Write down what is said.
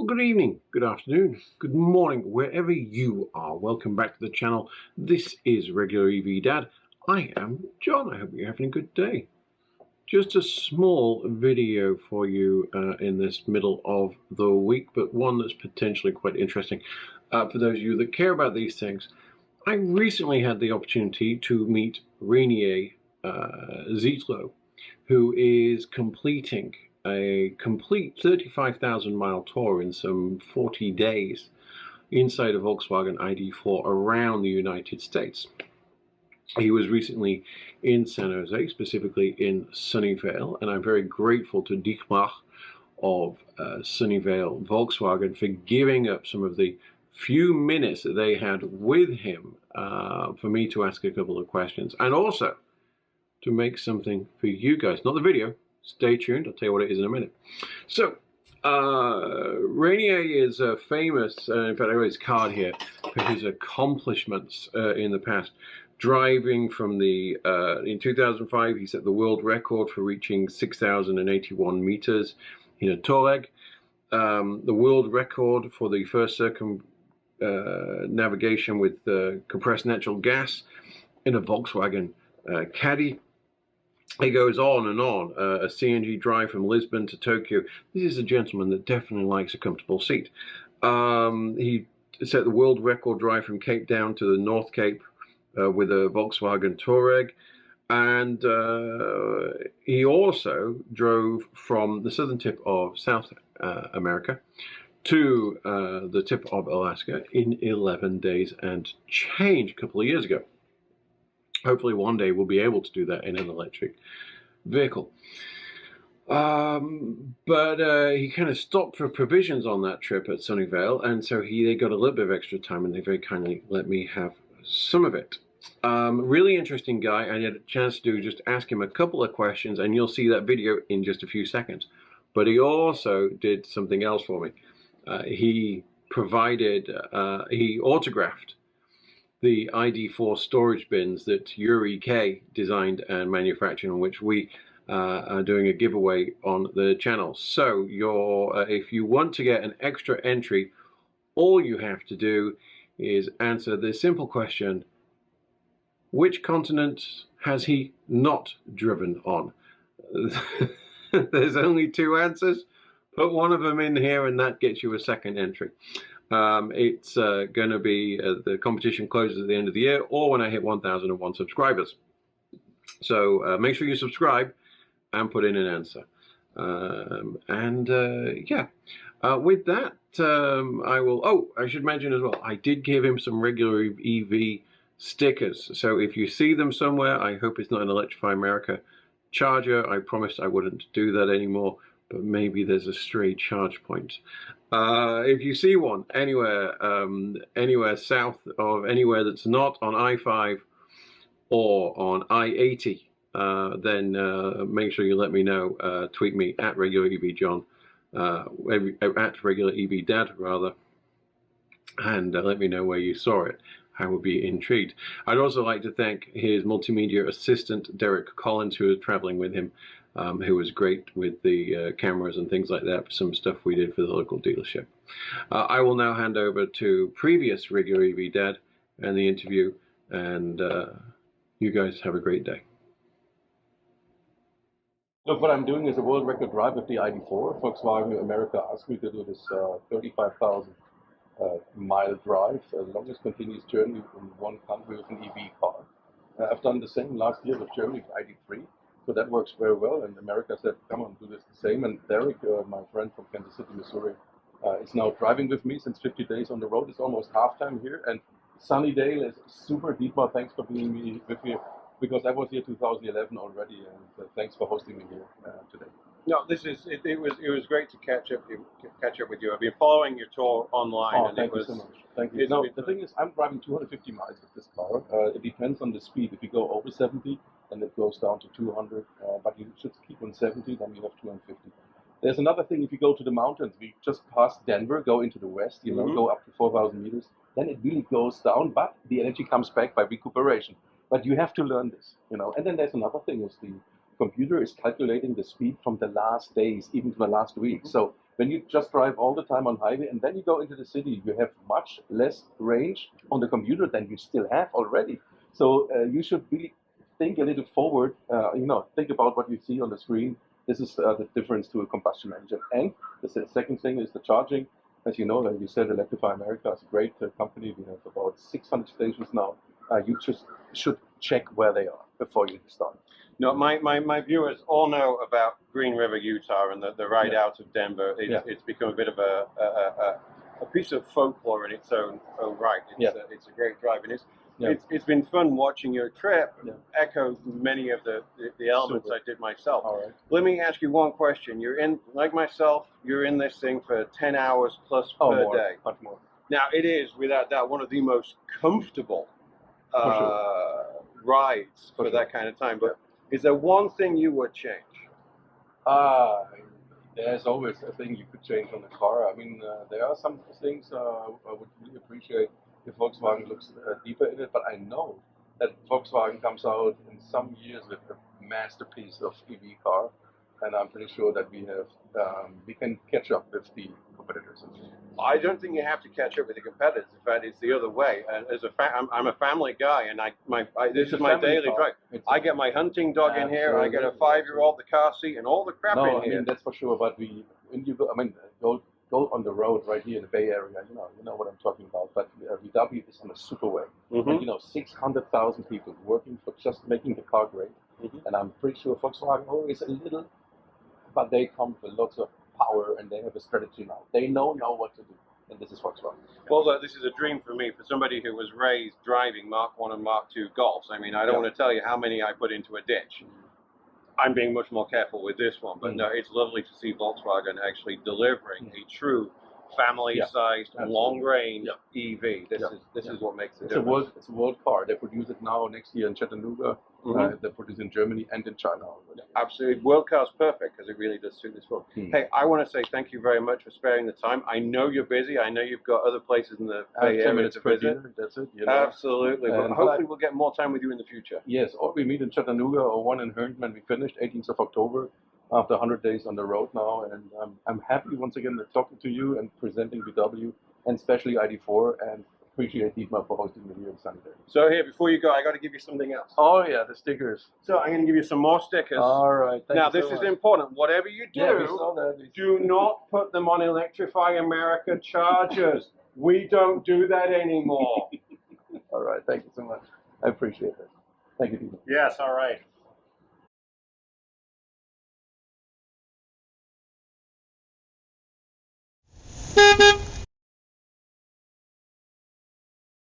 good evening, good afternoon, good morning, wherever you are. Welcome back to the channel. This is Regular EV Dad. I am John. I hope you're having a good day. Just a small video for you in this middle of the week, but one that's potentially quite interesting for those of you that care about these things. I recently had the opportunity to meet Rainier Zietlow, who is completing a complete 35,000 mile tour in some 40 days inside a Volkswagen ID4 around the United States. He was recently in San Jose, specifically in Sunnyvale, and I'm very grateful to Dietmar of Sunnyvale Volkswagen for giving up some of the few minutes that they had with him for me to ask a couple of questions, and also to make something for you guys. Not the video. Stay tuned. I'll tell you what it is in a minute. So, Rainier is famous, in fact I got his card here, for his accomplishments in the past. Driving from the, in 2005 he set the world record for reaching 6,081 meters in a Touareg. The world record for the first navigation with compressed natural gas in a Volkswagen Caddy. He goes on and on. A CNG drive from Lisbon to Tokyo. This is a gentleman that definitely likes a comfortable seat. He set the world record drive from Cape down to the North Cape with a Volkswagen Touareg. And he also drove from the southern tip of South America to the tip of Alaska in 11 days and change a couple of years ago. Hopefully one day we'll be able to do that in an electric vehicle. But he kind of stopped for provisions on that trip at Sunnyvale, and so they got a little bit of extra time, and they very kindly let me have some of it. Really interesting guy. I had a chance to just ask him a couple of questions, and you'll see that video in just a few seconds. But he also did something else for me. He autographed the ID4 storage bins that Yuri K designed and manufactured, in which we are doing a giveaway on the channel. So if you want to get an extra entry, all you have to do is answer the simple question: which continent has he not driven on? There's only two answers. Put one of them in here and that gets you a second entry. It's going to be the competition closes at the end of the year, or when I hit 1,001 subscribers. So make sure you subscribe and put in an answer. With that, I will. Oh, I should mention as well, I did give him some regular EV stickers. So if you see them somewhere, I hope it's not an Electrify America charger. I promised I wouldn't do that anymore, but maybe there's a stray charge point. If you see one anywhere, anywhere south of anywhere that's not on I-5 or on I-80, then make sure you let me know. Tweet me at Regular EV John, at Regular EV Dad rather, and let me know where you saw it. I would be intrigued. I'd also like to thank his multimedia assistant, Derek Collins, who was traveling with him, who was great with the cameras and things like that for some stuff we did for the local dealership. I will now hand over to previous Regular EV Dad and the interview, and you guys have a great day. Look, what I'm doing is a world record drive with the ID4. Volkswagen America asked me to do this 35,000 mile drive, the longest continuous journey in one country with an EV car. I've done the same last year with Germany with ID3, so that works very well. And America said, come on, do this the same. And Derek, my friend from Kansas City, Missouri, is now driving with me since 50 days on the road. It's almost halftime here. And Sunnydale is super. Dietmar, thanks for being with me, because I was here 2011 already, and thanks for hosting me here today. No, it was great to catch up with you. I've been following your tour online. Oh, thank you so much. Thank you. Now, the thing is, I'm driving 250 miles with this car. It depends on the speed. If you go over 70, then it goes down to 200. But you should keep on 70, then you have 250. There's another thing. If you go to the mountains, we just passed Denver, go into the west, go up to 4,000 meters. Then it really goes down, but the energy comes back by recuperation. But you have to learn this, And then there's another thing: is the computer is calculating the speed from the last days, even from the last week. So When you just drive all the time on highway and then you go into the city, you have much less range on the computer than you still have already. So you should really think a little forward. Think about what you see on the screen. This is the difference to a combustion engine. And the second thing is the charging. As you know, like you said, Electrify America is a great company. We have about 600 stations now. You just should check where they are before you start. No, my viewers all know about Green River, Utah, and the ride out of Denver. It's become a bit of a piece of folklore in its own right. It's a great drive, and it's been fun watching your trip. Echo many of the elements I did myself. All right. Let me ask you one question. You're in, like myself, you're in this thing for 10 hours plus per day. Much more. Now, it is, without doubt, one of the most comfortable rides for that kind of time. But is there one thing you would change? There's always a thing you could change on the car. I mean, there are some things I would really appreciate if Volkswagen looks deeper in it, but I know that Volkswagen comes out in some years with a masterpiece of EV car, and I'm pretty sure that we can catch up with the competitors. I don't think you have to catch up with the competitors. In fact, it's the other way. As I'm a family guy, and this is my daily drive. I get my hunting dog in here. I get a 5-year-old, the car seat, and all the crap in here. I mean, that's for sure. But when you go on the road right here in the Bay Area. You know what I'm talking about. But VW is on a superway, and 600,000 people working for just making the car great. And I'm pretty sure Volkswagen always a little, but they come with lots of power and they have a strategy now. They know now what to do, and this is Volkswagen. Well, this is a dream for me, for somebody who was raised driving Mark 1 and Mark 2 Golfs. I mean, I don't want to tell you how many I put into a ditch. I'm being much more careful with this one, but no, it's lovely to see Volkswagen actually delivering a true family-sized, long-range EV. This is what makes it difference. It's a world car. They produce it now next year in Chattanooga. They produce it in Germany and in China already. Absolutely. World car's perfect because it really does suit this world. Hey, I want to say thank you very much for sparing the time. I know you're busy. I know you've got other places in the Bay Area to visit. That's it. Absolutely. But hopefully we'll get more time with you in the future. Yes, or we meet in Chattanooga or one in Herndon. We finished 18th of October. After 100 days on the road now, and I'm happy once again talking to you and presenting VW and especially ID4, and appreciate Dietmar for hosting me here in Sunday. So here, before you go, I got to give you something else. Oh yeah, the stickers. So I'm going to give you some more stickers. All right. Now this is important. Whatever you do, do not put them on Electrify America chargers. We don't do that anymore. All right. Thank you so much. I appreciate it. Thank you, Dietmar. Yes. All right.